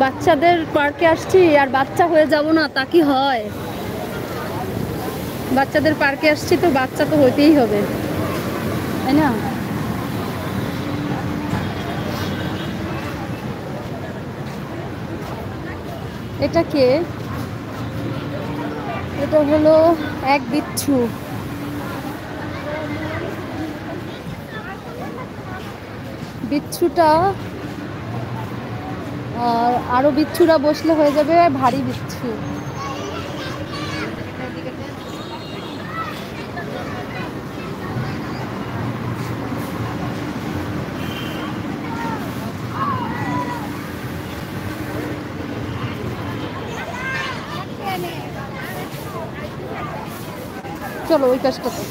বাচ্চাদের পার্কে আসছি আর বাচ্চা হয়ে যাব না তা কি হয়? বাচ্চাদের পার্কে আসছি তো বাচ্চা তো হইতেই হবে, তাই না? এটা কে? এটা হলো এক বিচ্ছু। বিচ্ছুটা আরো বিচ্ছুরা বসলে হয়ে যাবে ভারী বিচ্ছু। চলো ওই কাজটাতে।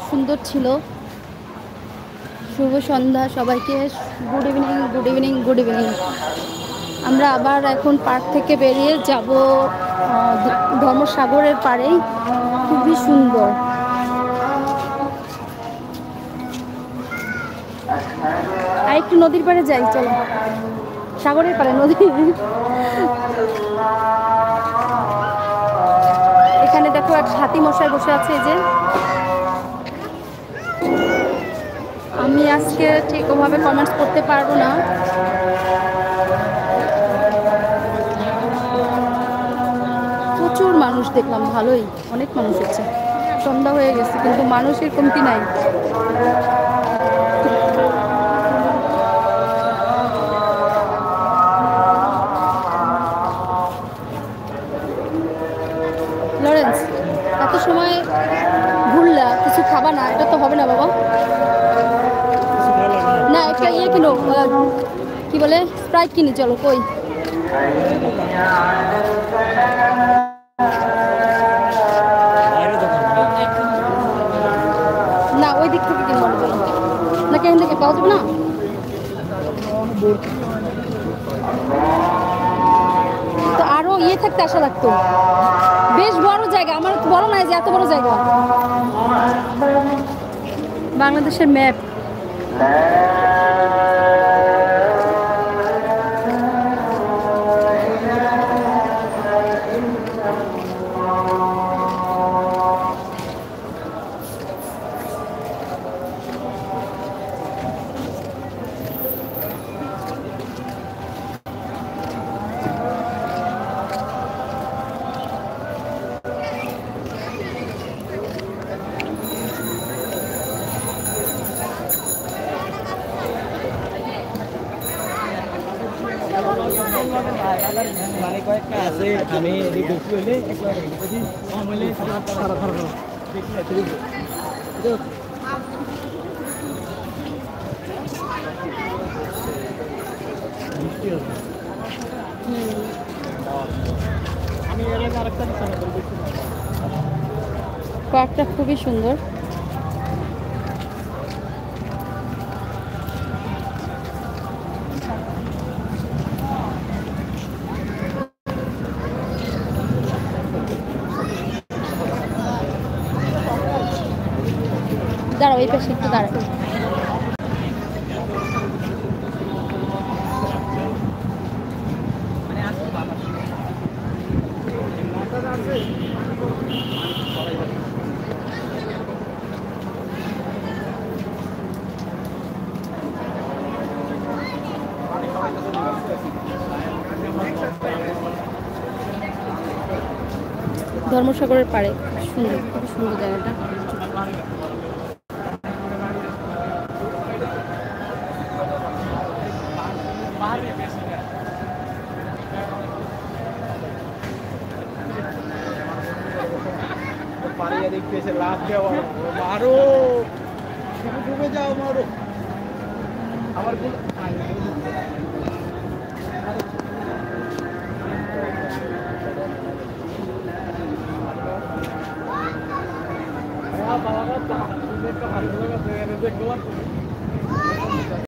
সুন্দর ছিল। শুভ সন্ধ্যা সবাইকে। Good evening, good evening, good evening. আমরা আবার এখন পার্ক থেকে বেরিয়ে যাব ধর্মসাগরের পাড়েই। খুবই সুন্দর। আর একটু নদীর পাড়ে যাই, চলো। সাগরের পাড়ে, নদী। এখানে দেখো এক হাতি মশাই বসে আছে, এই যে। আমি আজকে ঠিক ওভাবে কমেন্টস করতে পারবো না। প্রচুর মানুষ দেখলাম, ভালোই, অনেক মানুষ হচ্ছে। সন্ধ্যা হয়ে গেছে কিন্তু মানুষের কমতি নাই। লরেন্স, এত সময় ঘুরলা, কিছু খাবা না? এটা তো হবে না বাবা। না, একটা ইয়ে কিনো, কি বলে, স্প্রাইট কিনি, চলো। কই না, ওই দিক থেকে কিনবো, চলো। নাকি এখান থেকে পাওয়া যাবে না? তো আরো ইয়ে থাকতে আশা লাগতো। বেশ বড় জায়গা, আমার বড় নাই যে এত বড় জায়গা। বাংলাদেশের ম্যাপ। মানে কয়েকটা আছে, আমি এদিক বেশি হইলে যদি কম হইলে আমি এলাকা আরেকটা পার্কটা খুবই সুন্দর। দাঁড়াও, এই পাশে একটু দাঁড়াও। ধর্মসাগরের পাড়ে সুন্দর, খুব সুন্দর জায়গাটা। পাড়িয়া দেখতেছে লাভ দেওয়া, মারো ডুবে যাও, মারো আমার বাবা দেখলাম।